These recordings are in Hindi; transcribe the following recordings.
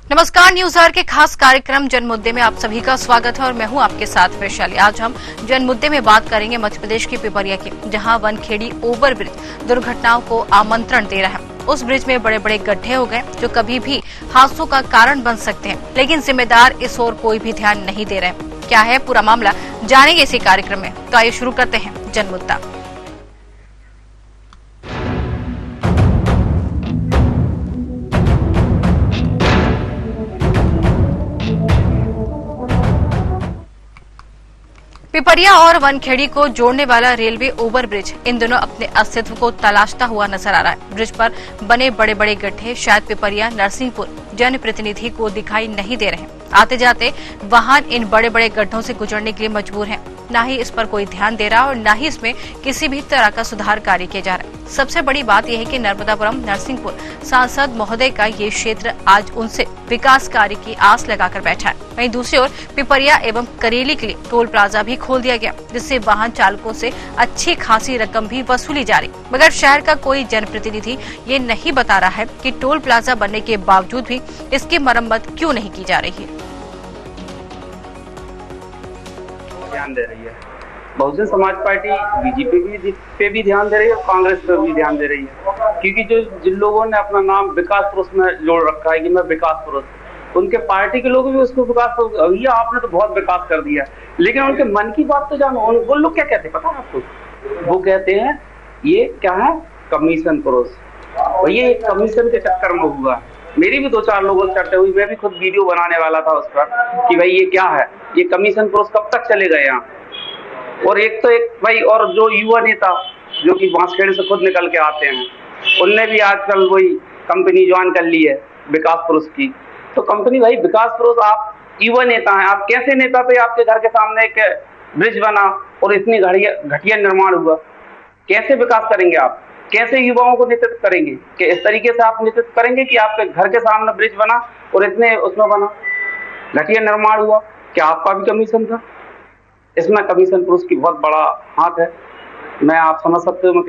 नमस्कार, न्यूज आवर के खास कार्यक्रम जन मुद्दे में आप सभी का स्वागत है और मैं हूं आपके साथ वैशाली। आज हम जन मुद्दे में बात करेंगे मध्य प्रदेश की पिपरिया की, जहां वनखेड़ी ओवर ब्रिज दुर्घटनाओं को आमंत्रण दे रहा है। उस ब्रिज में बड़े बड़े गड्ढे हो गए जो कभी भी हादसों का कारण बन सकते हैं, लेकिन जिम्मेदार इस ओर कोई भी ध्यान नहीं दे रहे। क्या है पूरा मामला, जानेंगे इसी कार्यक्रम में। तो आइए शुरू करते हैं जन मुद्दा। पिपरिया और वनखेड़ी को जोड़ने वाला रेलवे ओवर ब्रिज इन दिनों अपने अस्तित्व को तलाशता हुआ नजर आ रहा है। ब्रिज पर बने बड़े बड़े गड्ढे शायद पिपरिया नरसिंहपुर जनप्रतिनिधि को दिखाई नहीं दे रहे हैं। आते जाते वाहन इन बड़े बड़े गड्ढों से गुजरने के लिए मजबूर हैं। न ही इस पर कोई ध्यान दे रहा और न ही इसमें किसी भी तरह का सुधार कार्य किया जा रहा है। सबसे बड़ी बात यह है कि नर्मदापुरम नरसिंहपुर सांसद महोदय का ये क्षेत्र आज उनसे विकास कार्य की आस लगाकर बैठा है। वहीं दूसरी ओर पिपरिया एवं करेली के लिए टोल प्लाजा भी खोल दिया गया, जिससे वाहन चालकों से अच्छी खासी रकम भी वसूली जा रही, मगर शहर का कोई जनप्रतिनिधि ये नहीं बता रहा है कि टोल प्लाजा बनने के बावजूद भी इसकी मरम्मत क्यों नहीं की जा रही है। ध्यान दे रही है बहुजन समाज पार्टी, बीजेपी पे भी ध्यान दे रही है और कांग्रेस पे भी ध्यान दे रही है, क्योंकि जिन लोगों ने अपना नाम विकास पुरुष में जोड़ रखा है कि मैं विकास पुरुष, उनके पार्टी के लोग भी उसको विकास पुरुष, भैया आपने तो बहुत विकास कर दिया, लेकिन उनके मन की बात तो जानो। वो लोग क्या कहते हैं पता है आपको? वो कहते हैं ये क्या है, कमीशन पुरुष। भैया कमीशन के चक्कर में हुआ, मेरी भी 2-4 लोगों से चर्चा हुई, मैं भी खुद वीडियो बनाने वाला था उस पर कि भाई ये क्या है, ये कमीशन पुरुष कब तक चले गए यहाँ। और एक भाई, और जो युवा नेता जो कि बांसखेड़े से खुद निकल के आते हैं, उनने भी आजकल वही कंपनी ज्वाइन कर ली है विकास पुरुष की। तो कंपनी भाई विकास पुरुष, आप युवा नेता हैं, आप कैसे नेता थे? आपके घर के सामने एक ब्रिज बना और इतनी घटिया निर्माण हुआ, कैसे विकास करेंगे आप? कैसे युवाओं को नेतृत्व करेंगे? कि इस तरीके से आप नेतृत्व करेंगे कि आपके घर के सामने ब्रिज बना और इतने उसमें बना घटिया निर्माण हुआ? क्या आपका भी कमीशन था? इसमें कमीशन पुरुष की बहुत बड़ा हाथ है। मैं आप समझ सकते हो मैं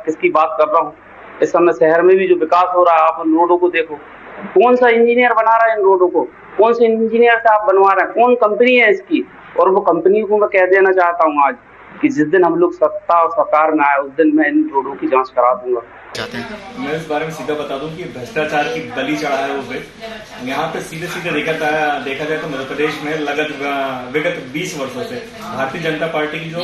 किसकी बात कर रहा हूँ। इस समय शहर में भी जो विकास हो रहा है, आप उन रोडों को देखो, कौन सा इंजीनियर बना रहा है इन रोडों को? कौन से इंजीनियर से आप बनवा रहे हैं? कौन कंपनी है इसकी? और वो कंपनी को मैं कह देना चाहता हूँ आज कि जिस दिन हम लोग सत्ता और सरकार में आए, उस दिन मैं इन रोडों की जांच करा दूंगा। मैं इस बारे में सीधा बता दूं कि भ्रष्टाचार की बलि चढ़ा है वो ब्रिज। यहाँ पे सीधे देखा जाए तो मध्य प्रदेश में विगत 20 वर्षों से भारतीय जनता पार्टी की जो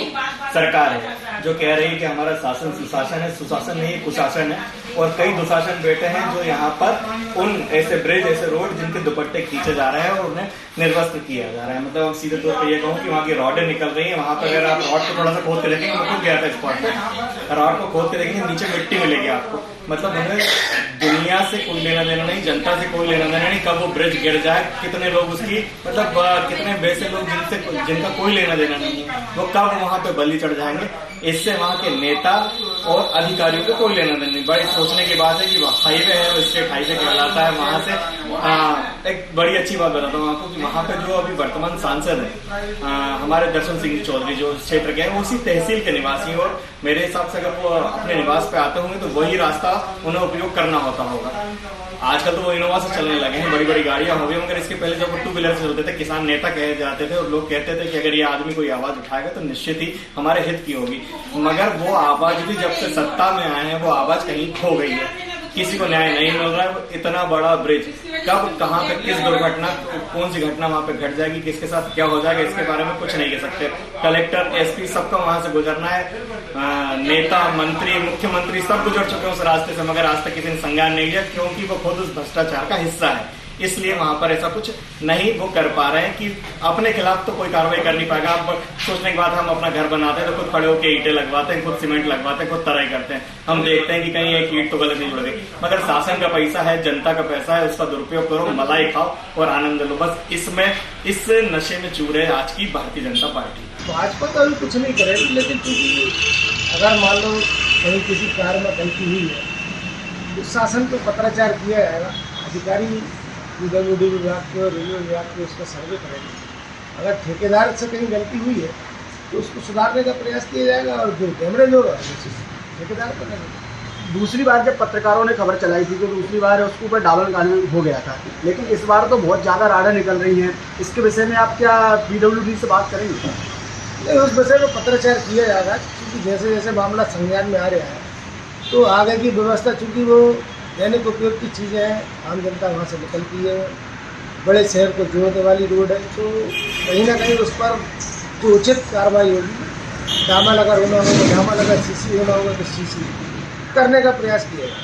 सरकार है, जो कह रही है कि हमारा शासन सुशासन है, सुशासन नहीं कुशासन है, और कई दुशासन बैठे हैं जो यहाँ पर उन ऐसे ब्रिज, ऐसे रोड जिनके दुपट्टे खींचे जा रहे हैं और उन्हें निर्वस्त्र किया जा रहा है। मतलब सीधे तौर पर यह कहूँ कि वहाँ की रॉडें निकल रही है। वहाँ पर अगर आप रॉड को थोड़ा सा खोद के देखेंगे, मैं खुद गया था स्पॉट में, रॉड को खोद के देखेंगे नीचे मिट्टी मिलेगी आपको। मतलब उन्हें दुनिया से कोई लेना देना नहीं, जनता से कोई लेना देना नहीं, कब वो ब्रिज गिर जाए, कितने लोग उसकी मतलब कितने वैसे लोग जिनका कोई लेना देना नहीं है, वो कब वहां पे बलि चढ़ जाएंगे, इससे वहां के नेता और अधिकारियों को कोई लेना देना नहीं। बड़ी सोचने की बात है कि हाईवे है, स्टेट हाईवे कहलाता है, वहां से एक बड़ी अच्छी बात बताता हूँ आपको कि वहां पे जो अभी वर्तमान सांसद है हमारे दर्शन सिंह चौधरी, जो क्षेत्र के हैं, उसी तहसील के निवासी हैं, और मेरे हिसाब से अगर वो अपने निवास पे आते होंगे तो वही रास्ता उन्हें उपयोग करना होता होगा। आजकल तो वो इनोवा से चलने लगे हैं, बड़ी बड़ी गाड़ियां हो गई, मगर इसके पहले जब वो 2 व्हीलर से होते थे, किसान नेता कहे जाते थे और लोग कहते थे कि अगर ये आदमी कोई आवाज उठाएगा तो निश्चित ही हमारे हित की होगी। मगर वो आवाज भी जब से सत्ता में आए हैं, वो आवाज कहीं खो गई है, किसी को न्याय नहीं मिल रहा है। इतना बड़ा ब्रिज कब कहाँ पे किस दुर्घटना, कौन सी घटना वहां पे घट जाएगी, किसके साथ क्या हो जाएगा, इसके बारे में कुछ नहीं कह सकते। कलेक्टर, एसपी सबका वहां से गुजरना है, नेता, मंत्री, मुख्यमंत्री सब गुजर चुके हैं उस रास्ते से, मगर आज तक किसी ने संज्ञान नहीं लिया, क्योंकि वो खुद उस भ्रष्टाचार का हिस्सा है। इसलिए वहां पर ऐसा कुछ नहीं वो कर पा रहे हैं कि अपने खिलाफ तो कोई कार्रवाई कर नहीं पाएगा। अब सोचने के बाद हम अपना घर बनाते हैं तो खुद खड़े होकर ईंटें लगवाते हैं, खुद सीमेंट लगवाते हैं, खुद तराई करते हैं, हम देखते हैं कि कहीं एक ईंट तो गलत नहीं जुड़ गई। मगर शासन का पैसा है, जनता का पैसा है, उसका दुरुपयोग करो, मलाई खाओ और आनंद लो। बस इस नशे में चूर है आज की भारतीय जनता पार्टी। भाजपा तो अभी कुछ नहीं करेगी, लेकिन क्योंकि अगर मान लो कहीं किसी कार्य में गलती हुई है तो शासन को पत्राचार किया जाएगा, अधिकारी पीडब्ल्यूडी विभाग के और रेलवे विभाग के उसका सर्वे करेंगे। अगर ठेकेदार से कहीं गलती हुई है तो उसको सुधारने का प्रयास किया जाएगा, और जो डैमेज होगा ठेकेदार पर लगेगा। दूसरी बार जब पत्रकारों ने खबर चलाई थी तो दूसरी बार उसके ऊपर डाबल कानून हो गया था, लेकिन इस बार तो बहुत ज़्यादा राडें निकल रही हैं। इसके विषय में आप क्या PWD से बात करेंगे? नहीं, उस विषय में पत्राचार किया जाएगा, क्योंकि जैसे जैसे मामला संज्ञान में आ रहा है तो आगे की व्यवस्था, चूँकि वो दैनिक उपयोग की चीज़ें हैं, आम जनता वहाँ से निकलती है, बड़े शहर को जोड़ने वाली रोड है, तो कहीं ना कहीं उस पर तो उचित कार्रवाई होगी। डामर अगर होना होगा तो डामर, अगर CC होना होगा तो CC करने का प्रयास किया जाए।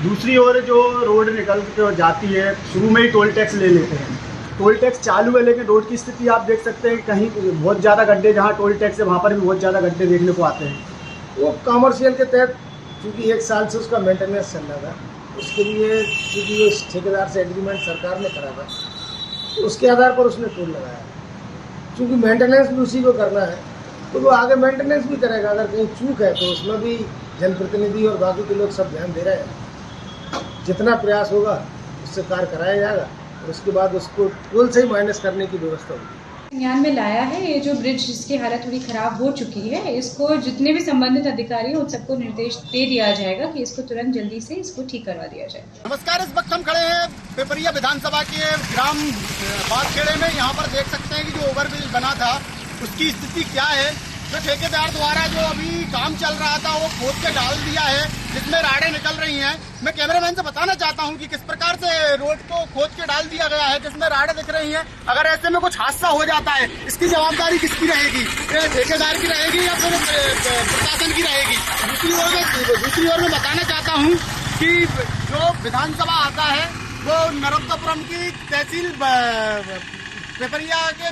दूसरी ओर जो रोड निकल के जाती है, शुरू में ही टोल टैक्स ले लेते हैं। टोल टैक्स चालू है, लेकिन रोड की स्थिति आप देख सकते हैं, कहीं बहुत ज़्यादा गड्ढे, जहाँ टोल टैक्स है वहाँ पर भी बहुत ज़्यादा गड्ढे देखने को आते हैं। वो कॉमर्शियल के तहत, क्योंकि 1 साल से उसका मेंटेनेंस चल रहा था, उसके लिए क्योंकि उस ठेकेदार से एग्रीमेंट सरकार ने करा था, तो उसके आधार पर उसने टोल लगाया। क्योंकि मेंटेनेंस भी उसी को करना है, तो वो आगे मेंटेनेंस भी करेगा। अगर कहीं चूक है तो उसमें भी जनप्रतिनिधि और बाकी के लोग सब ध्यान दे रहे हैं। जितना प्रयास होगा उससे कार्य कराया जाएगा और उसके बाद उसको टोल से ही माइनस करने की व्यवस्था होगी। संज्ञान में लाया है ये जो ब्रिज जिसकी हालत थोड़ी खराब हो चुकी है, इसको जितने भी संबंधित अधिकारी हैं उन सबको निर्देश दे दिया जाएगा कि इसको तुरंत जल्दी से इसको ठीक करवा दिया जाए। नमस्कार, इस वक्त हम खड़े हैं पिपरिया विधानसभा के ग्राम बागखेड़े में। यहाँ पर देख सकते हैं कि जो ओवरब्रिज बना था उसकी स्थिति क्या है। जो ठेकेदार द्वारा जो अभी काम चल रहा था वो खोद के डाल दिया है, जिसमें राडें निकल रही हैं। मैं कैमरामैन से बताना चाहता हूं कि किस प्रकार से रोड को खोद के डाल दिया गया है, जिसमें राडें दिख रही हैं। अगर ऐसे में कुछ हादसा हो जाता है, इसकी जवाबदारी किसकी रहेगी? ठेकेदार की रहेगी या फिर प्रशासन की रहेगी? दूसरी ओर मैं बताना चाहता हूँ कि जो विधानसभा आता है वो नर्मदापुरम की तहसील पिपरिया के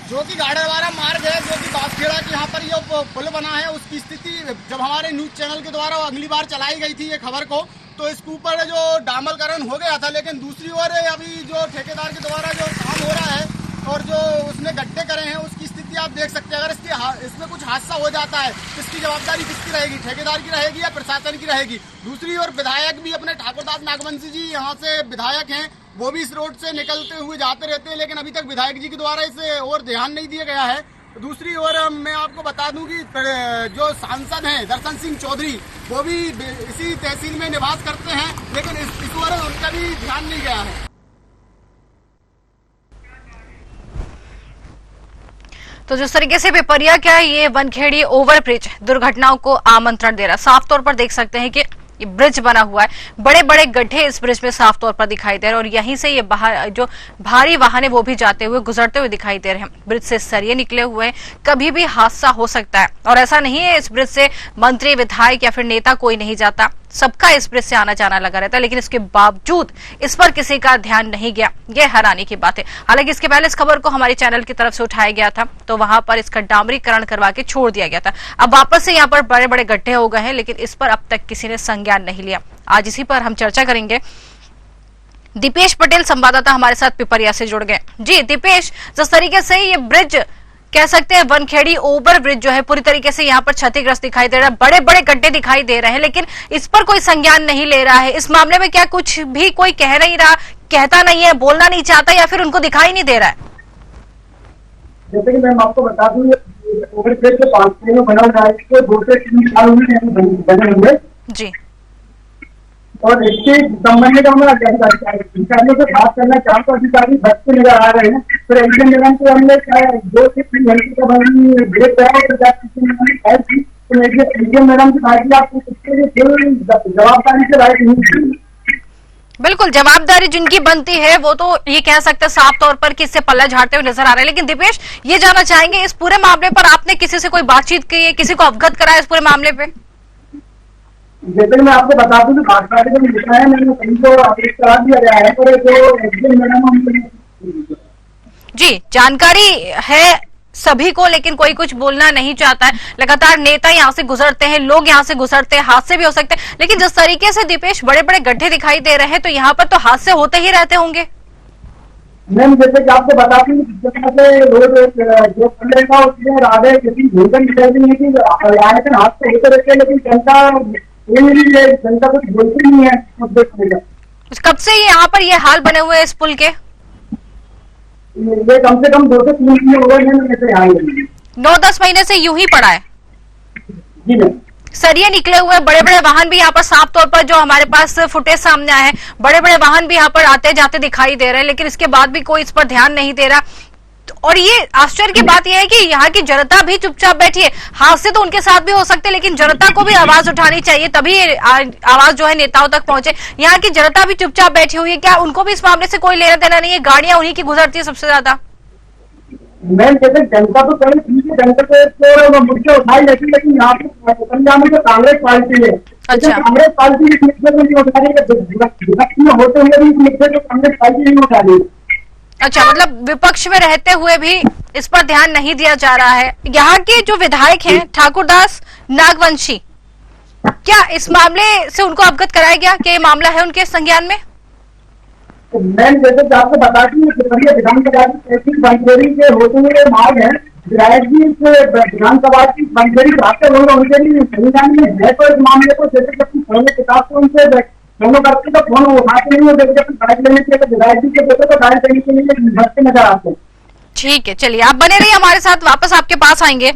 जो कि गाड़ेवाड़ा मार्ग है, जो कि बागखेड़ा के यहाँ पर ये पुल बना है, उसकी स्थिति जब हमारे न्यूज चैनल के द्वारा अगली बार चलाई गई थी ये खबर को, तो इसके ऊपर जो डामरकरण हो गया था। लेकिन दूसरी ओर अभी जो ठेकेदार के द्वारा जो काम हो रहा है और जो उसने गड्ढे करे हैं उसकी स्थिति आप देख सकते हैं। अगर इसमें कुछ हादसा हो जाता है तो इसकी जवाबदारी किसकी रहेगी? ठेकेदार की रहेगी या प्रशासन की रहेगी? दूसरी ओर विधायक भी अपने ठाकुरदास नागवंशी जी यहाँ से विधायक हैं, वो भी इस रोड से निकलते हुए जाते रहते हैं, लेकिन अभी तक विधायक जी के द्वारा इसे और ध्यान नहीं दिया गया है। दूसरी ओर मैं आपको बता दूं कि जो सांसद हैं दर्शन सिंह चौधरी, वो भी इसी तहसील में निवास करते हैं, लेकिन इस ओर उनका भी ध्यान नहीं गया है। तो जिस तरीके से पिपरिया का ये वनखेड़ी ओवरब्रिज दुर्घटनाओं को आमंत्रण दे रहा है, साफ तौर पर देख सकते हैं कि ये ब्रिज बना हुआ है, बड़े बड़े गड्ढे इस ब्रिज में साफ तौर पर दिखाई दे रहे हैं और यहीं से ये जो भारी वाहन है वो भी जाते हुए गुजरते हुए दिखाई दे रहे हैं। ब्रिज से सरिये निकले हुए हैं, कभी भी हादसा हो सकता है और ऐसा नहीं है इस ब्रिज से मंत्री, विधायक या फिर नेता कोई नहीं जाता, सबका इस ब्रिज से आना जाना लगा रहता है, लेकिन इसके बावजूद इस पर किसी का ध्यान नहीं गया। ये हैरानी की बात है। हालांकि इसके पहले इस खबर को हमारे चैनल की तरफ से उठाया गया था तो वहां पर इसका डामरीकरण करवा के छोड़ दिया गया था। अब वापस से यहाँ पर बड़े बड़े गड्ढे हो गए हैं, लेकिन इस पर अब तक किसी ने संज्ञान नहीं लिया। आज इसी पर हम चर्चा करेंगे। दीपेश पटेल संवाददाता हमारे साथ पिपरिया से जुड़ गए। जी दीपेश, जिस तरीके से ये ब्रिज कह सकते हैं वनखेड़ी ओवर ब्रिज जो है पूरी तरीके से यहाँ पर क्षतिग्रस्त दिखाई दे रहा है, बड़े बड़े गड्ढे दिखाई दे रहे हैं, लेकिन इस पर कोई संज्ञान नहीं ले रहा है। इस मामले में क्या कुछ भी कोई कह नहीं रहा, कहता नहीं है, बोलना नहीं चाहता या फिर उनको दिखाई नहीं दे रहा है? जैसे कि मैं आपको बता दूं, ओवर ब्रिज जो 5 में बना हुआ है, इसको 2 से 3 साल बने हुए जी, और इसके संबंध में हम अधिकारियों से बात करना चाहते हैं। अधिकारी बचते नजर आ रहे हैं, तो एमपी निगम को हमने 2 से 3 घंटे का ब्रेक कराया तो मैडम की बात आपको जवाबदारी से राइट नहीं। बिल्कुल, जवाबदारी जिनकी बनती है वो तो ये कह सकते हैं साफ तौर पर कि इससे पल्ला झाड़ते हुए नजर आ रहे हैं। लेकिन दीपेश, ये जानना चाहेंगे इस पूरे मामले पर आपने किसी से कोई बातचीत की है, किसी को अवगत कराया इस पूरे मामले पे? जैसे मैं आपको बता दूं कि भाजपा के जो लिखा है मैंने कहीं तो आदेश करा दिया गया है, और जो मैडम जी जानकारी है सभी को, लेकिन कोई कुछ बोलना नहीं चाहता है। लगातार नेता यहाँ से गुजरते हैं, लोग यहाँ से गुजरते हैं, हादसे भी हो सकते हैं, लेकिन जिस तरीके से दीपेश बड़े बड़े गड्ढे दिखाई दे रहे हैं तो यहाँ पर तो हादसे होते ही रहते होंगे। मैम जैसे कि आपको बता दूं कि जिस तरह से रोड जो खंडे का उसमें राधे किसी भूगन निकल रही है कि आयतन हाथ से होते रहते हैं, लेकिन जनता कुछ बोलती नहीं है। कब से यहाँ पर ये हाल बने हुए हैं इस पुल के? ये कम से कम 2 से 3 महीने हो गए हैं। 9-10 महीने से यूं ही पड़ा है। जी मैम। सरिये निकले हुए बड़े बड़े वाहन भी यहाँ पर साफ तौर पर जो हमारे पास फुटेज सामने आए हैं, बड़े बड़े वाहन भी यहाँ पर आते जाते दिखाई दे रहे हैं, लेकिन इसके बाद भी कोई इस पर ध्यान नहीं दे रहा। और ये आश्चर्य की बात यह है कि यहाँ की जनता भी चुपचाप बैठी है। हादसे तो उनके साथ भी हो सकते हैं, लेकिन जनता को भी आवाज उठानी चाहिए, तभी आवाज जो है नेताओं तक पहुंचे। यहाँ की जनता भी चुपचाप बैठी हुई है, क्या उनको भी इस मामले से कोई लेना देना नहीं है? गाड़ियां उन्हीं की गुजरती है सबसे ज्यादा। मैम जैसे जनता तो पहले ठीक है, जनता को मुद्दे उठाई जाती है, लेकिन यहाँ पे पंजाब में जो कांग्रेस पार्टी है, अच्छा। कांग्रेस पार्टी इस मुद्दे को नहीं उठा रही है, होते हुए भी इस मुद्दे को कांग्रेस पार्टी नहीं उठा रही है। अच्छा, मतलब विपक्ष में रहते हुए भी इस पर ध्यान नहीं दिया जा रहा है। यहाँ के जो विधायक हैं ठाकुरदास नागवंशी, क्या इस मामले से उनको अवगत कराया गया कि ये मामला है उनके संज्ञान में? तो मैम जैसे कि आपको बता दी, विधानसभा की 33 बंदेरी के होते हुए मार्ग है, विधायक जी विधानसभा की बंदेरी प्राप्त होंगे, उनके लिए संविधान में है। तो इस मामले को जैसे कि फोन किताब को उनसे दोनों करते तो फोन उठाते नहीं, जैसे कि गाइड लेने के लिए विधायक जी के देते तो गाइड देने के लिए भरते नजर आते हैं। ठीक है, चलिए आप बने रहिए हमारे साथ, वापस आपके पास आएंगे।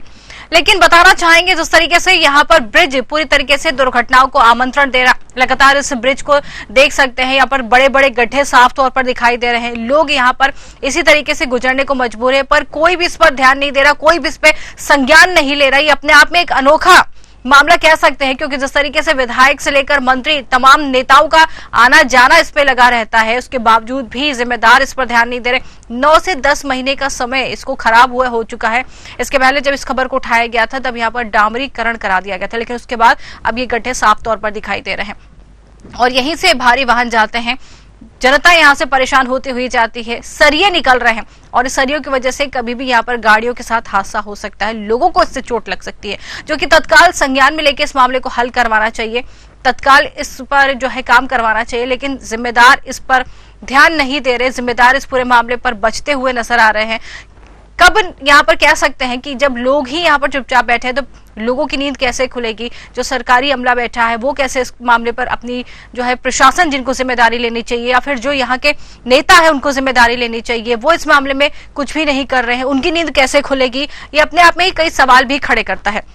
लेकिन बताना चाहेंगे जिस तरीके से यहाँ पर ब्रिज पूरी तरीके से दुर्घटनाओं को आमंत्रण दे रहा, लगातार इस ब्रिज को देख सकते हैं, यहाँ पर बड़े बड़े गड्ढे साफ तौर पर दिखाई दे रहे हैं, लोग यहाँ पर इसी तरीके से गुजरने को मजबूर है, पर कोई भी इस पर ध्यान नहीं दे रहा, कोई भी इस पे संज्ञान नहीं ले रहा। ये अपने आप में एक अनोखा मामला कह सकते हैं, क्योंकि जिस तरीके से विधायक से लेकर मंत्री तमाम नेताओं का आना जाना इस पे लगा रहता है, उसके बावजूद भी जिम्मेदार इस पर ध्यान नहीं दे रहे। 9 से 10 महीने का समय इसको खराब हुए हो चुका है। इसके पहले जब इस खबर को उठाया गया था तब यहाँ पर डामरीकरण करा दिया गया था, लेकिन उसके बाद अब ये गड्ढे साफ तौर पर दिखाई दे रहे हैं और यहीं से भारी वाहन जाते हैं, जनता यहाँ से परेशान होती हुई जाती है, सरिये निकल रहे हैं और इस सरियों की वजह से कभी भी यहाँ पर गाड़ियों के साथ हादसा हो सकता है, लोगों को इससे चोट लग सकती है, जो कि तत्काल संज्ञान में लेकर इस मामले को हल करवाना चाहिए, तत्काल इस पर जो है काम करवाना चाहिए। लेकिन जिम्मेदार इस पर ध्यान नहीं दे रहे, जिम्मेदार इस पूरे मामले पर बचते हुए नजर आ रहे हैं। कब यहाँ पर कह सकते हैं कि जब लोग ही यहाँ पर चुपचाप बैठे हैं तो लोगों की नींद कैसे खुलेगी? जो सरकारी अमला बैठा है वो कैसे इस मामले पर अपनी जो है प्रशासन जिनको जिम्मेदारी लेनी चाहिए या फिर जो यहाँ के नेता है उनको जिम्मेदारी लेनी चाहिए, वो इस मामले में कुछ भी नहीं कर रहे हैं, उनकी नींद कैसे खुलेगी? ये अपने आप में ही कई सवाल भी खड़े करता है।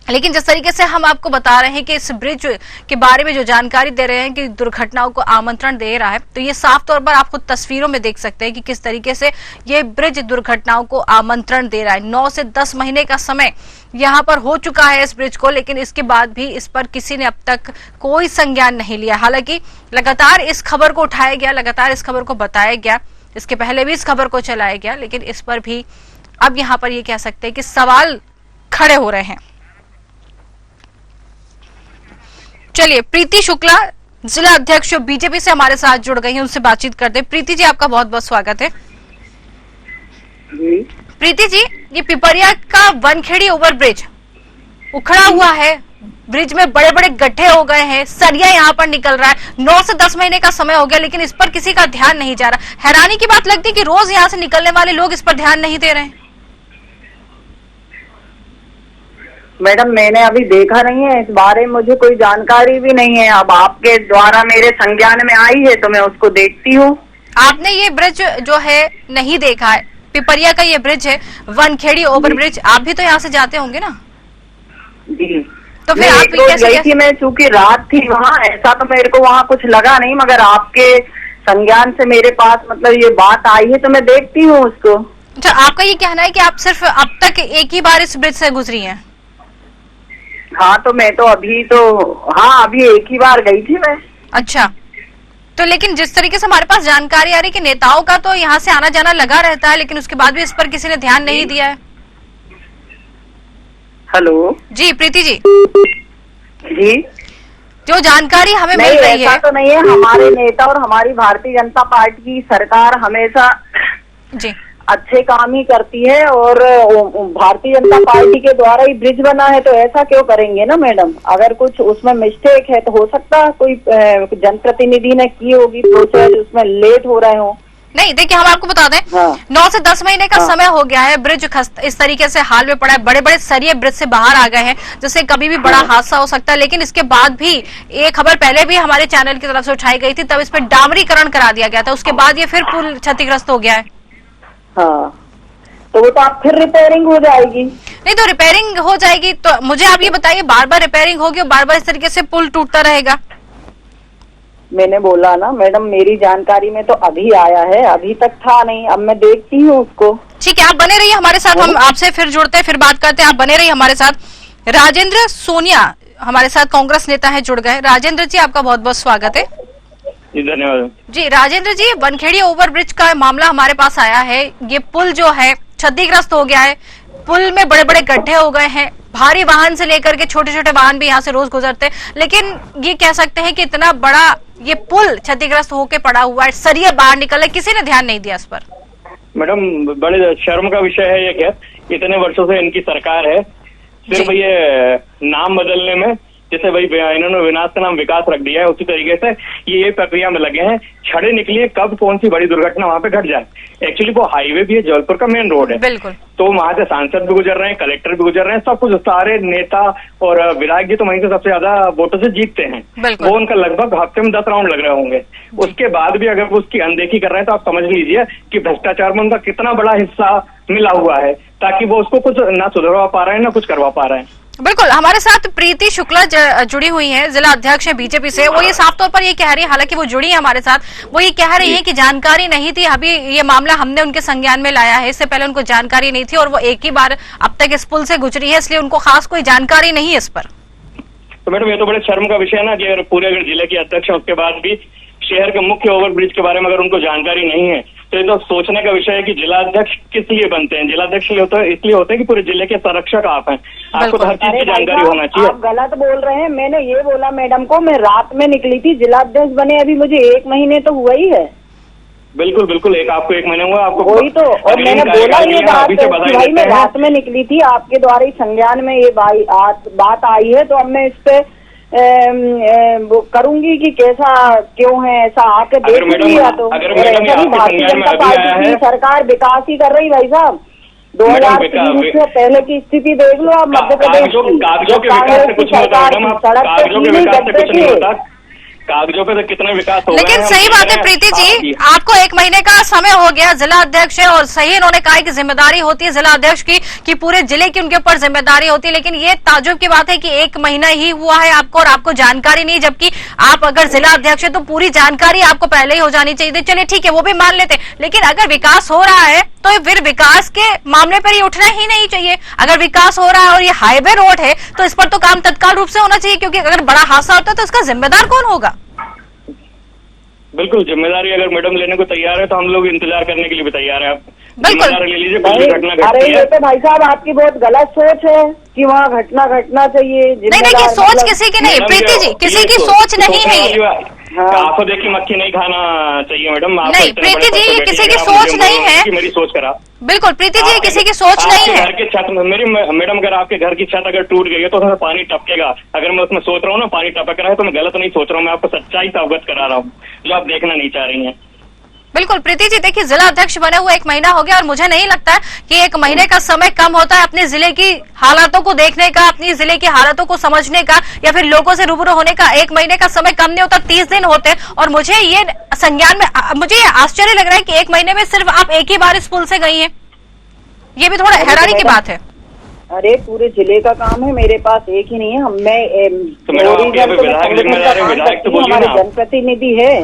लेकिन जिस तरीके से हम आपको बता रहे हैं कि इस ब्रिज के बारे में जो जानकारी दे रहे हैं कि दुर्घटनाओं को आमंत्रण दे रहा है, तो ये साफ तौर पर आप खुद तस्वीरों में देख सकते हैं कि किस तरीके से ये ब्रिज दुर्घटनाओं को आमंत्रण दे रहा है। 9 से 10 महीने का समय यहाँ पर हो चुका है इस ब्रिज को, लेकिन इसके बाद भी इस पर किसी ने अब तक कोई संज्ञान नहीं लिया। हालांकि लगातार इस खबर को उठाया गया, लगातार इस खबर को बताया गया, इसके पहले भी इस खबर को चलाया गया, लेकिन इस पर भी अब यहाँ पर ये कह सकते हैं कि सवाल खड़े हो रहे हैं। चलिए, प्रीति शुक्ला जिला अध्यक्ष बीजेपी से हमारे साथ जुड़ गई हैं, उनसे बातचीत करते हैं। प्रीति जी, आपका बहुत बहुत स्वागत है। प्रीति जी, ये पिपरिया का वनखेड़ी ओवर ब्रिज उखड़ा हुआ है, ब्रिज में बड़े बड़े गड्ढे हो गए हैं, सरिया यहाँ पर निकल रहा है, 9 से 10 महीने का समय हो गया, लेकिन इस पर किसी का ध्यान नहीं जा रहा। हैरानी की बात लगती है कि रोज यहाँ से निकलने वाले लोग इस पर ध्यान नहीं दे रहे हैं। मैडम, मैंने अभी देखा नहीं है, इस बारे में मुझे कोई जानकारी भी नहीं है। अब आपके द्वारा मेरे संज्ञान में आई है तो मैं उसको देखती हूँ। आपने ये ब्रिज जो है नहीं देखा है, पिपरिया का ये ब्रिज है वनखेड़ी ओवर ब्रिज, आप भी तो यहाँ से जाते होंगे ना? जी, तो फिर आप कैसे गई थी? मैं चूंकि रात थी वहाँ, ऐसा तो मेरे को वहाँ कुछ लगा नहीं, मगर आपके संज्ञान से मेरे पास मतलब ये बात आई है तो मैं देखती हूँ उसको। अच्छा, आपका ये कहना है कि आप सिर्फ अब तक एक ही बार इस ब्रिज से गुजरी हैं? हाँ, तो मैं तो अभी एक ही बार गई थी मैं। अच्छा, तो लेकिन जिस तरीके से हमारे पास जानकारी आ रही है कि नेताओं का तो यहाँ से आना जाना लगा रहता है, लेकिन उसके बाद भी इस पर किसी ने ध्यान नहीं दिया है। हेलो जी प्रीति जी, जी, जो जानकारी हमें मिल रही है, ऐसा तो नहीं है। हमारे नेता और हमारी भारतीय जनता पार्टी की सरकार हमेशा जी अच्छे काम ही करती है, और भारतीय जनता पार्टी के द्वारा ही ब्रिज बना है, तो ऐसा क्यों करेंगे ना मैडम? अगर कुछ उसमें मिस्टेक है तो हो सकता है कोई जनप्रतिनिधि ने की होगी प्रोसेस, उसमें लेट हो रहे हो। नहीं, देखिए हम आपको बता दें, हाँ। 9 से 10 महीने का समय हो गया है, ब्रिज इस तरीके से हाल में पड़ा है, बड़े बड़े सरिये ब्रिज से बाहर आ गए हैं, जिससे कभी भी बड़ा हादसा हो सकता है। लेकिन इसके बाद भी एक खबर पहले भी हमारे चैनल की तरफ से उठाई गई थी, तब इस पर डामरीकरण करा दिया गया था, उसके बाद ये फिर पुल क्षतिग्रस्त हो गया है। हाँ, तो वो तो आप फिर रिपेयरिंग हो जाएगी। नहीं तो रिपेयरिंग हो जाएगी, तो मुझे आप ये बताइए बार बार रिपेयरिंग होगी और बार बार इस तरीके से पुल टूटता रहेगा? मैंने बोला ना मैडम, मेरी जानकारी में तो अभी आया है, अभी तक था नहीं, अब मैं देखती हूँ उसको। ठीक है, आप बने रहिए हमारे साथ, हम आपसे फिर जुड़ते हैं, फिर बात करते हैं, आप बने रहिए हमारे साथ। राजेंद्र सोनिया हमारे साथ कांग्रेस नेता है, जुड़ गए। राजेंद्र जी आपका बहुत बहुत स्वागत है। जी धन्यवाद। जी राजेंद्र जी, बनखेड़ी ओवरब्रिज का मामला हमारे पास आया है। ये पुल जो है क्षतिग्रस्त हो गया है, पुल में बड़े बड़े गड्ढे हो गए हैं, भारी वाहन से लेकर के छोटे छोटे वाहन भी यहाँ से रोज गुजरते हैं, लेकिन ये कह सकते हैं कि इतना बड़ा ये पुल क्षतिग्रस्त होके पड़ा हुआ है, सरिया बाहर निकले, किसी ने ध्यान नहीं दिया इस पर। मैडम बड़े शर्म का विषय है ये, क्या इतने वर्षों से इनकी सरकार है, सिर्फ ये नाम बदलने में, जैसे भाई इन्होंने विनाश का नाम विकास रख दिया है, उसी तरीके से ये प्रक्रिया में लगे हैं। छड़े निकलिए कब कौन सी बड़ी दुर्घटना वहां पे घट जाए। एक्चुअली वो हाईवे भी है, जबलपुर का मेन रोड है, बिल्कुल, तो वहां से सांसद भी गुजर रहे हैं, कलेक्टर भी गुजर रहे हैं, सब कुछ सारे नेता और विधायक जी तो वहीं से सबसे ज्यादा वोटों से जीतते हैं। वो उनका लगभग हफ्ते में 10 राउंड लग रहे होंगे, उसके बाद भी अगर वो उसकी अनदेखी कर रहे हैं तो आप समझ लीजिए कि भ्रष्टाचार में उनका कितना बड़ा हिस्सा मिला हुआ है, ताकि वो उसको कुछ ना सुधरवा पा रहे हैं ना कुछ करवा पा रहे हैं। बिल्कुल, हमारे साथ प्रीति शुक्ला जुड़ी हुई हैं, जिला अध्यक्ष है बीजेपी से। वो ये साफ तौर पर ये कह रही है, हालांकि वो जुड़ी है हमारे साथ, वो ये कह रही है कि जानकारी नहीं थी, अभी ये मामला हमने उनके संज्ञान में लाया है, इससे पहले उनको जानकारी नहीं थी और वो एक ही बार अब तक इस पुल से गुजरी है, इसलिए उनको खास कोई जानकारी नहीं है इस पर। तो मैडम ये तो बड़े शर्म का विषय है ना कि अगर पूरे अगर जिले के अध्यक्ष हैं उसके बाद भी शहर के मुख्य ओवरब्रिज के बारे में अगर उनको जानकारी नहीं है, तो ये तो सोचने का विषय है कि जिला अध्यक्ष किस लिए बनते हैं। जिला अध्यक्ष इसलिए होते हैं कि पूरे जिले के संरक्षक आप हैं, आपको तो हर चीज की जानकारी होना चाहिए। आप गलत बोल रहे हैं, मैंने ये बोला मैडम को, मैं रात में निकली थी, जिला अध्यक्ष बने अभी मुझे 1 महीने तो हुआ ही है। बिल्कुल बिल्कुल, आपको 1 महीने हुआ, आपको वही तो, और मैंने बोला ये बात भाई मैं रात में निकली थी, आपके द्वारा ही संज्ञान में ये बात आई है, तो अब मैं इस पे वो करूंगी कि कैसा क्यों है, ऐसा आके देख लिया। तो भारतीय जनता पार्टी की सरकार विकास ही कर रही भाई साहब। 2003 से पहले की स्थिति देख लो आप, मध्य प्रदेश की कांग्रेस की सरकार सड़क पे 3 गड्ढे थे, कागजों पे तो कितना विकास हो, लेकिन सही बात है प्रीति जी, आपको 1 महीने का समय हो गया, जिला अध्यक्ष है, और सही इन्होंने कहा कि जिम्मेदारी होती है जिला अध्यक्ष की कि पूरे जिले की उनके ऊपर जिम्मेदारी होती है, लेकिन ये ताज्जुब की बात है कि 1 महीना ही हुआ है आपको और आपको जानकारी नहीं, जबकि आप अगर जिला अध्यक्ष है तो पूरी जानकारी आपको पहले ही हो जानी चाहिए थी। चलिए ठीक है, वो भी मान लेते, लेकिन अगर विकास हो रहा है तो फिर विकास के मामले पर ही उठना ही नहीं चाहिए। अगर विकास हो रहा है और ये हाईवे रोड है तो इस पर तो काम तत्काल रूप से होना चाहिए, क्योंकि अगर बड़ा हादसा होता है तो इसका जिम्मेदार कौन होगा? बिल्कुल, जिम्मेदारी अगर मैडम लेने को तैयार है तो हम लोग इंतजार करने के लिए भी तैयार है। आप बिल्कुल ले लीजिए, कोई घटना घटती है। अरे ये तो भाई साहब आपकी बहुत गलत सोच है कि वहाँ घटना घटना चाहिए। नहीं देखिए, सोच किसी की नहीं प्रीति जी, किसी की सोच नहीं है ये। आपको देखिए मक्खी नहीं खाना चाहिए मैडम। नहीं प्रीति जी, ये किसी की सोच नहीं है, मेरी सोच करा। बिल्कुल प्रीति जी, किसी की सोच नहीं है। घर की छत मेरी मैडम, अगर आपके घर की छत अगर टूट गई है तो उसमें पानी टपकेगा। अगर मैं उसमें सोच रहा हूँ ना पानी टपक रहा है तो मैं गलत नहीं सोच रहा हूँ, मैं आपको सच्चाई से अवगत करा रहा हूँ जो आप देखना नहीं चाह रही हैं। बिल्कुल प्रीति जी, देखिए जिला अध्यक्ष बने हुए 1 महीना हो गया और मुझे नहीं लगता कि 1 महीने का समय कम होता है अपने जिले की हालातों को देखने का, अपनी जिले की हालातों को समझने का, या फिर लोगों से रूबरू होने का। 1 महीने का समय कम नहीं होता, 30 दिन होते हैं। और मुझे ये संज्ञान में मुझे ये आश्चर्य लग रहा है कि 1 महीने में सिर्फ आप एक ही बार इस पुल से गई हैं, ये भी थोड़ा हैरानी की बात है। अरे पूरे जिले का काम है, मेरे पास एक ही नहीं है, हमारे जनप्रतिनिधि है,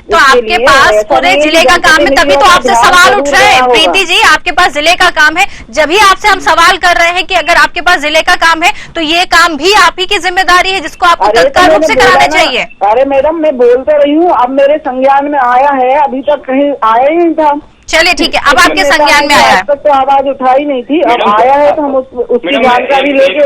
तो आपके पास पूरे जिले का काम है, तभी तो आपसे सवाल उठ रहे हैं प्रीति जी। आपके पास जिले का काम है, जब ही आपसे हम सवाल कर रहे हैं कि अगर आपके पास जिले का काम है तो ये काम भी आप ही की जिम्मेदारी है, जिसको आपको तत्काल रूप से कराना चाहिए। अरे मैडम मैं बोल तो रही हूँ, अब मेरे संज्ञान में आया है, अभी तक कहीं आया ही नहीं था। चलिए ठीक है, अब आपके संज्ञान में आया है। तो आवाज उठाई नहीं थी, अब आया है तो हम उसकी जानकारी लेके।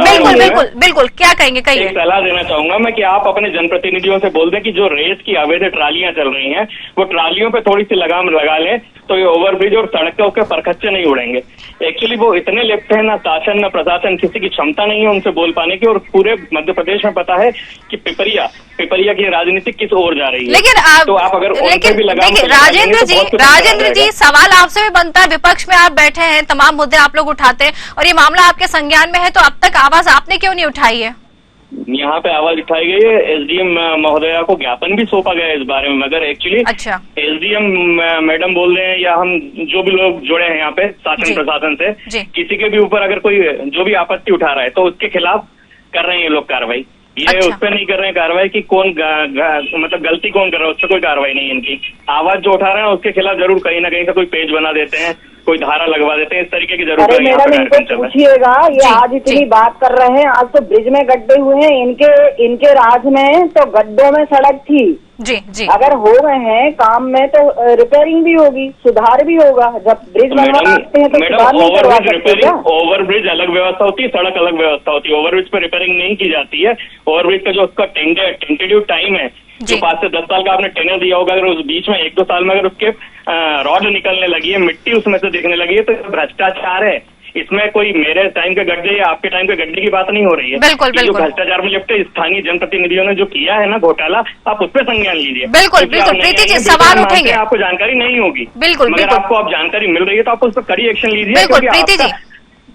बिल्कुल बिल्कुल बिल्कुल, क्या कहेंगे, कहिए। एक सलाह देना चाहूंगा मैं कि आप अपने जनप्रतिनिधियों से बोल दें कि जो रेत की अवैध ट्रालियां चल रही हैं वो ट्रालियों पे थोड़ी सी लगाम लगा लें, तो ये ओवरब्रिज और सड़कों के परखच्चे नहीं उड़ेंगे। एक्चुअली वो इतने लिप्त है, ना शासन न प्रशासन, किसी की क्षमता नहीं है उनसे बोल पाने की। और पूरे मध्य प्रदेश में पता है कि पिपरिया की राजनीति किस ओर जा रही है। लेकिन तो आप अगर राजेंद्र जी, सवाल आपसे भी बनता है, विपक्ष में आप बैठे हैं, तमाम मुद्दे आप लोग उठाते हैं और ये मामला आपके संज्ञान में है, तो अब तक आवाज आपने क्यों नहीं उठाई है? यहाँ पे आवाज उठाई गई है। एसडीएम महोदया को ज्ञापन भी सौंपा गया है इस बारे में, मगर एक्चुअली अच्छा एसडीएम मैडम बोल रहे हैं या हम जो भी लोग जुड़े हैं यहाँ पे शासन प्रशासन से, किसी के भी ऊपर अगर कोई जो भी आपत्ति उठा रहा है तो उसके खिलाफ कर रहे हैं ये लोग कार्रवाई। ये उस पर नहीं कर रहे हैं कार्रवाई कि कौन मतलब गलती कौन कर रहा है, उस पर कोई कार्रवाई नहीं है इनकी। आवाज जो उठा रहे हैं उसके खिलाफ जरूर कहीं ना कहीं से कोई पेज बना देते हैं, कोई धारा लगवा देते हैं, इस तरीके की जरूरत अरे मैडम इनको पूछिएगा, ये आज इतनी बात कर रहे हैं, आज तो ब्रिज में गड्ढे हुए हैं, इनके राज में तो गड्ढों में सड़क थी। जी जी अगर हो गए हैं काम में तो रिपेयरिंग भी होगी, सुधार भी होगा। जब ब्रिज बनवाते हैं तो सुधार नहीं करवा सकते क्या? ओवरब्रिज अलग व्यवस्था होती है, सड़क अलग व्यवस्था होती है। ओवरब्रिज पर रिपेयरिंग नहीं की जाती है। ओवरब्रिज का जो उसका टेंटेटिव टाइम है, जो 5 से 10 साल का आपने टेनर दिया होगा, अगर उस बीच में 1-2 साल में अगर उसके रॉड निकलने लगी है, मिट्टी उसमें से दिखने लगी है, तो भ्रष्टाचार है। इसमें कोई मेरे टाइम के गड्ढे या आपके टाइम के गड्ढे की बात नहीं हो रही है। बिल्कुल जो भ्रष्टाचार में लिप्त स्थानीय जनप्रतिनिधियों ने जो किया है ना घोटाला, आप उस पर संज्ञान लीजिए। बिल्कुल बिल्कुल प्रीति जी सवाल उठेंगे, आपको जानकारी नहीं होगी, बिल्कुल मगर आपको आप जानकारी मिल रही है तो आप उस पर कड़ी एक्शन लीजिए। बिल्कुल प्रीति जी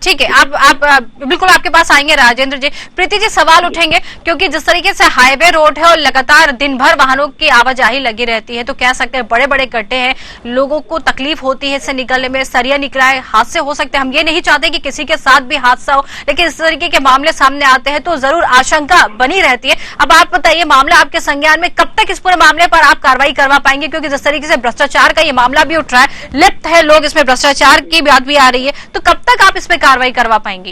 ठीक है, आप बिल्कुल आपके पास आएंगे राजेंद्र जी। प्रीति जी सवाल उठेंगे क्योंकि जिस तरीके से हाईवे रोड है और लगातार दिन भर वाहनों की आवाजाही लगी रहती है, तो कह सकते हैं बड़े बड़े गड्ढे हैं, लोगों को तकलीफ होती है इससे निकलने में, सरिया निकला है, हादसे हो सकते हैं। हम ये नहीं चाहते कि किसी के साथ भी हादसा हो, लेकिन इस तरीके के मामले सामने आते हैं तो जरूर आशंका बनी रहती है। अब आप बताइए, मामला आपके संज्ञान में, कब तक इस पूरे मामले पर आप कार्रवाई करवा पाएंगे? क्योंकि जिस तरीके से भ्रष्टाचार का ये मामला भी उठ रहा है, लिप्त है लोग इसमें, भ्रष्टाचार की बात भी आ रही है, तो कब तक आप इस पर कार्रवाई करवा पाएंगे?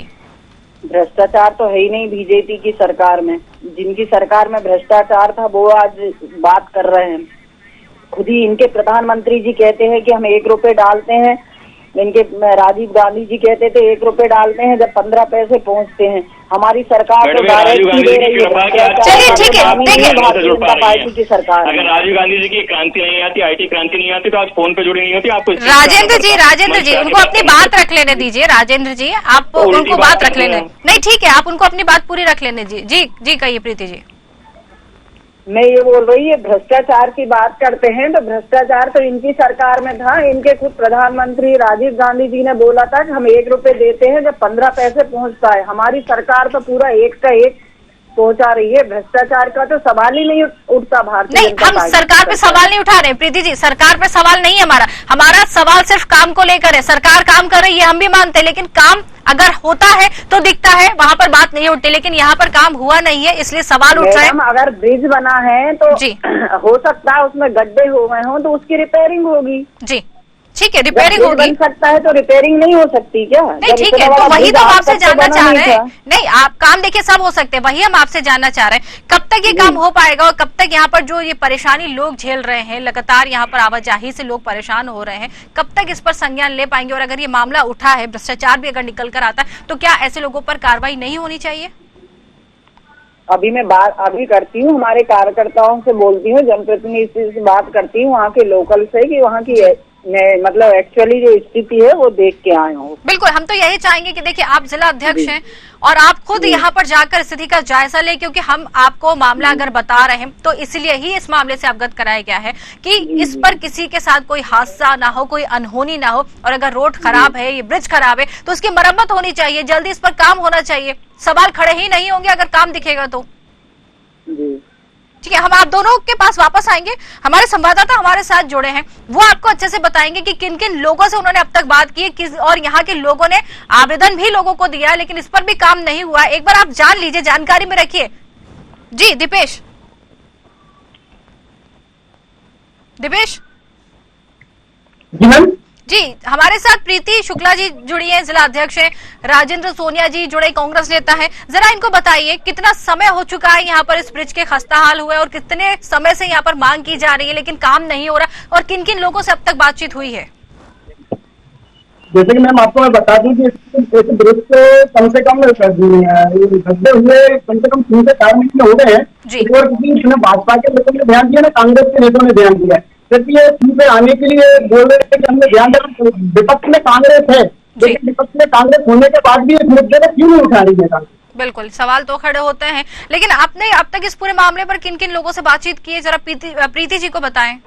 भ्रष्टाचार तो है ही नहीं बीजेपी की सरकार में। जिनकी सरकार में भ्रष्टाचार था वो आज बात कर रहे हैं। खुद ही इनके प्रधानमंत्री जी कहते हैं कि हम 1 रुपए डालते हैं, इनके राजीव गांधी जी कहते थे 1 रुपए डालते हैं जब 15 पैसे पहुंचते हैं। हमारी सरकार तो डायरेक्ट दे रही है। चलिए ठीक है, देखिए भारतीय जनता पार्टी की सरकार, अगर राजीव गांधी जी की क्रांति नहीं आती, IT क्रांति नहीं आती, तो आज फोन पे जुड़ी नहीं होती। आपको राजेंद्र जी उनको अपनी बात रख लेने दीजिए। राजेंद्र जी आप उनको बात रख लेने, नहीं ठीक है, आप उनको अपनी बात पूरी रख लेने जी। जी कहिए प्रीति जी। मैं ये बोल रही है, भ्रष्टाचार की बात करते हैं तो भ्रष्टाचार तो इनकी सरकार में था। इनके खुद प्रधानमंत्री राजीव गांधी जी ने बोला था कि हम 1 रुपए देते हैं जब 15 पैसे पहुंचता है। हमारी सरकार तो पूरा 1 का 1 पहुंचा रही है। भ्रष्टाचार का तो सवाल ही नहीं उठता भारतीय जनता पार्टी। हम सरकार पे सवाल नहीं उठा रहे प्रीति जी, सरकार पे सवाल नहीं है हमारा सवाल सिर्फ काम को लेकर है। सरकार काम कर रही है हम भी मानते हैं, लेकिन काम अगर होता है तो दिखता है, वहाँ पर बात नहीं होती, लेकिन यहाँ पर काम हुआ नहीं है, इसलिए सवाल उठ रहा है। अगर ब्रिज बना है तो जी हो सकता है उसमें गड्ढे हो गए हों तो उसकी रिपेयरिंग होगी। जी ठीक है, रिपेयरिंग होगी। बन सकता है तो रिपेयरिंग नहीं हो सकती क्या? नहीं ठीक है, तो वही तो हम आपसे जानना चाह रहे हैं। नहीं, आप काम देखिए सब हो सकते हैं, वही हम आपसे जानना चाह रहे हैं कब तक ये काम हो पाएगा और कब तक यहाँ पर जो ये परेशानी लोग झेल रहे हैं, लगातार यहाँ पर आवाजाही से लोग परेशान हो रहे हैं, कब तक इस पर संज्ञान ले पाएंगे? और अगर ये मामला उठा है, भ्रष्टाचार भी अगर निकल कर आता है, तो क्या ऐसे लोगों पर कार्रवाई नहीं होनी चाहिए? अभी मैं बात अभी करती हूँ, हमारे कार्यकर्ताओं से बोलती हूँ, जनप्रतिनिधि से बात करती हूँ, वहाँ के लोकल से, कि वहाँ की मतलब एक्चुअली जो स्थिति है वो देख के आए हो। बिल्कुल, हम तो यही चाहेंगे कि देखिए आप जिला अध्यक्ष हैं और आप खुद यहाँ पर जाकर स्थिति का जायजा लें, क्योंकि हम आपको मामला अगर बता रहे हैं तो इसलिए ही इस मामले से अवगत कराया गया है कि इस पर किसी के साथ कोई हादसा ना हो, कोई अनहोनी ना हो। और अगर रोड खराब है, ये ब्रिज खराब है, तो उसकी मरम्मत होनी चाहिए, जल्दी इस पर काम होना चाहिए। सवाल खड़े ही नहीं होंगे अगर काम दिखेगा तो। ठीक है, हम आप दोनों के पास वापस आएंगे। हमारे संवाददाता हमारे साथ जुड़े हैं, वो आपको अच्छे से बताएंगे कि किन किन लोगों से उन्होंने अब तक बात की है, और यहाँ के लोगों ने आवेदन भी लोगों को दिया, लेकिन इस पर भी काम नहीं हुआ। एक बार आप जान लीजिए, जानकारी में रखिए। जी दीपेश जी, हमारे साथ प्रीति शुक्ला जी जुड़ी है, जिला अध्यक्ष है। राजेंद्र सोनिया जी जुड़े, कांग्रेस नेता है। जरा इनको बताइए कितना समय हो चुका है यहाँ पर इस ब्रिज के खस्ता हाल हुए, और कितने समय से यहाँ पर मांग की जा रही है लेकिन काम नहीं हो रहा, और किन किन लोगों से अब तक बातचीत हुई है? जैसे कि मैम आपको मैं बता दूं कि इस ब्रिज को कम से कम गड्ढे हुए कम से कम 3 से 4 महीने हो गए हैं। और किसी ने भाजपा के नेताओं ने ध्यान दिया, ना कांग्रेस के नेताओं ने ध्यान दिया है। क्योंकि ये सीट पे आने के लिए बोल रहे थे कि हमने ध्यान दिया। विपक्ष में कांग्रेस है, लेकिन विपक्ष में कांग्रेस होने के बाद भी इस मुद्दे को क्यों नहीं उठा रही है? बिल्कुल, सवाल तो खड़े होते हैं, लेकिन आपने अब तक इस पूरे मामले पर किन किन लोगों से बातचीत की है, जरा प्रीति जी को बताएं।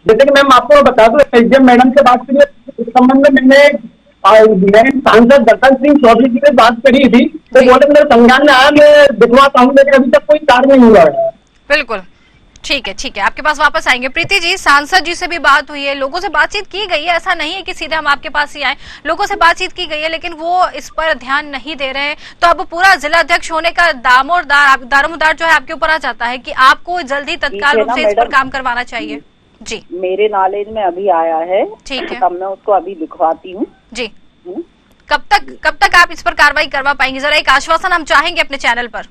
जैसे कि मैम आपको बता दूं, एसडीएम मैडम से बात करी, इस संबंध में मैंने सांसद दत्तन सिंह चौधरी जी से बात करी थी तो बोलते मेरे संज्ञान में आया, मैं दिखवाता हूँ, लेकिन अभी तक कोई कार्य नहीं हुआ है। बिल्कुल, ठीक है, आपके पास वापस आएंगे। प्रीति जी, सांसद जी से भी बात हुई है, लोगों से बातचीत की गई है, ऐसा नहीं है कि सीधे हम आपके पास ही आए, लोगों से बातचीत की गई है, लेकिन वो इस पर ध्यान नहीं दे रहे हैं। तो अब पूरा जिला अध्यक्ष होने का दारोमदार जो है आपके ऊपर आ जाता है कि आपको जल्द ही तत्काल रूप से इस पर काम करवाना चाहिए। जी, मेरे नॉलेज में अभी आया है, ठीक है, तब मैं उसको अभी लिखवाती हूँ। जी, कब तक आप इस पर कार्रवाई करवा पाएंगे? जरा एक आश्वासन हम चाहेंगे अपने चैनल पर।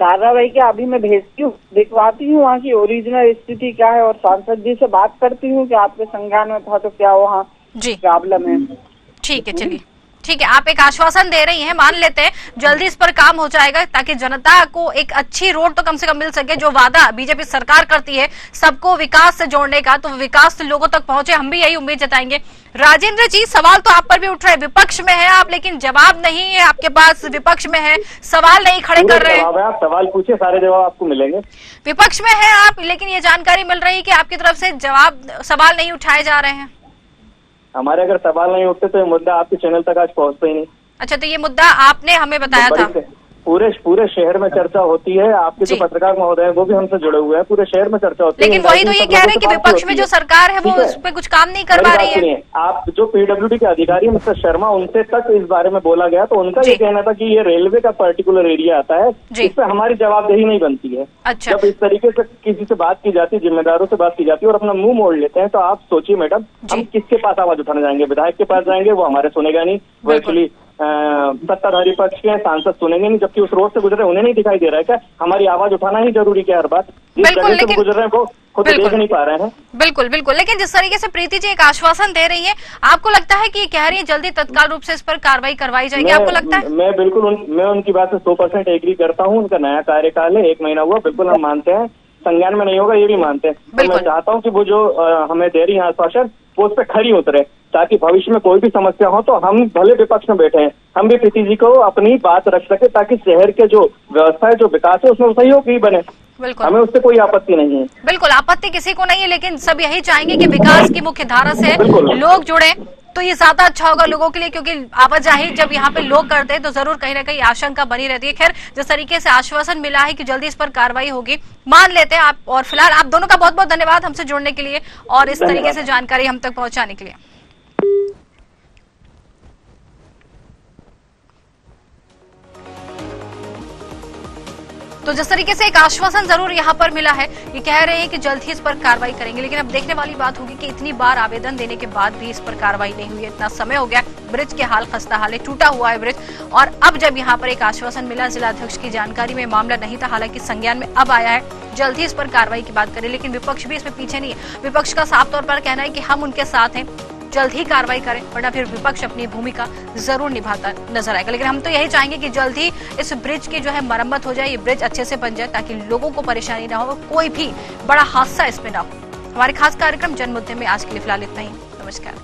कार्रवाई क्या, अभी मैं भेजती हूँ, दिखवाती हूँ वहाँ की ओरिजिनल स्थिति क्या है, और सांसद जी से बात करती हूँ कि आपके संज्ञान में था तो क्या वहाँ प्रॉब्लम है। ठीक है, चलिए, ठीक है, आप एक आश्वासन दे रही हैं, मान लेते हैं जल्दी इस पर काम हो जाएगा ताकि जनता को एक अच्छी रोड तो कम से कम मिल सके। जो वादा बीजेपी सरकार करती है सबको विकास से जोड़ने का, तो विकास लोगों तक पहुंचे, हम भी यही उम्मीद जताएंगे। राजेंद्र जी, सवाल तो आप पर भी उठ रहे हैं, विपक्ष में है आप, लेकिन जवाब नहीं है आपके पास, विपक्ष में है, सवाल नहीं खड़े कर रहे हैं। आप सवाल पूछिए, सारे जवाब आपको मिलेंगे। विपक्ष में है आप, लेकिन ये जानकारी मिल रही है कि आपकी तरफ से सवाल नहीं उठाए जा रहे हैं। हमारे अगर सवाल नहीं उठते तो ये मुद्दा आपके चैनल तक आज पहुंचता ही नहीं। अच्छा, तो ये मुद्दा आपने हमें बताया था। पूरे शहर में चर्चा होती है, आपके जो पत्रकार महोदय हैं वो भी हमसे जुड़े हुए हैं, पूरे शहर में चर्चा होती है। लेकिन वही तो ये कह रहे हैं कि विपक्ष में जो सरकार है वो उस पर कुछ काम नहीं करवा रही है। आप जो पीडब्ल्यूडी के अधिकारी है मिस्टर शर्मा, उनसे तक इस बारे में बोला गया, तो उनका ये कहना था कि ये रेलवे का पर्टिकुलर एरिया आता है, इस पर हमारी जवाबदेही नहीं बनती है। अच्छा। जब इस तरीके से किसी से बात की जाती है, जिम्मेदारों से बात की जाती है और अपना मुंह मोड़ लेते हैं, तो आप सोचिए मैडम, हम किसके पास आवाज उठाने जाएंगे? विधायक के पास जाएंगे, वो हमारे सुनेगा नहीं, वो एक्चुअली सत्ताधारी पक्ष के सांसद सुनेंगे नहीं, जबकि उस रोड से गुजरे उन्हें नहीं दिखाई दे रहा है क्या हमारी आवाज उठाना ही जरूरी क्या हर बात? जिस जगह से गुजर रहे हैं वो खुद देख नहीं पा रहे हैं। बिल्कुल, लेकिन जिस तरीके से प्रीति जी एक आश्वासन दे रही है, आपको लगता है कि कह रही है जल्दी तत्काल रूप से इस पर कार्रवाई करवाई जाएगी? आपको लगता है? मैं उनकी बात से 100% एग्री करता हूँ। उनका नया कार्यकाल है, 1 महीना हुआ, बिल्कुल हम मानते हैं संज्ञान में नहीं होगा, ये भी मानते हैं। तो मैं चाहता हूँ कि वो जो हमें दे रही है आश्वासन, वो उस पर खरी उतरे, ताकि भविष्य में कोई भी समस्या हो तो हम भले विपक्ष में बैठे हैं, हम भी प्रीति जी को अपनी बात रख सके, ताकि शहर के जो व्यवस्था है, जो विकास है, उसमें सहयोग ही बने। हमें उससे कोई आपत्ति नहीं है। बिल्कुल, आपत्ति किसी को नहीं है, लेकिन सब यही चाहेंगे कि विकास की मुख्य धारा से लोग जुड़े, तो ये ज्यादा अच्छा होगा लोगों के लिए, क्योंकि आवाजाही जब यहाँ पे लोग करते हैं तो जरूर कहीं ना कहीं आशंका बनी रहती है। खैर, जिस तरीके से आश्वासन मिला है कि जल्दी इस पर कार्रवाई होगी, मान लेते हैं आप। और फिलहाल आप दोनों का बहुत बहुत धन्यवाद हमसे जुड़ने के लिए और इस तरीके से जानकारी हम तक पहुंचाने के लिए। तो जिस तरीके से एक आश्वासन जरूर यहाँ पर मिला है, ये कह रहे हैं कि जल्द ही इस पर कार्रवाई करेंगे, लेकिन अब देखने वाली बात होगी कि इतनी बार आवेदन देने के बाद भी इस पर कार्रवाई नहीं हुई है। इतना समय हो गया, ब्रिज के हाल खस्ता हाल है, टूटा हुआ है ब्रिज, और अब जब यहाँ पर एक आश्वासन मिला, जिला अध्यक्ष की जानकारी में मामला नहीं था, हालांकि संज्ञान में अब आया है, जल्द ही इस पर कार्रवाई की बात करें। लेकिन विपक्ष भी इसमें पीछे नहीं है। विपक्ष का साफ तौर पर कहना है कि हम उनके साथ हैं, जल्द ही कार्रवाई करें, वरना फिर विपक्ष अपनी भूमिका जरूर निभाता नजर आएगा। लेकिन हम तो यही चाहेंगे कि जल्द ही इस ब्रिज की जो है मरम्मत हो जाए, ये ब्रिज अच्छे से बन जाए, ताकि लोगों को परेशानी ना हो, कोई भी बड़ा हादसा इसमें ना हो। हमारे खास कार्यक्रम जन मुद्दे में आज के लिए फिलहाल इतना ही। नमस्कार।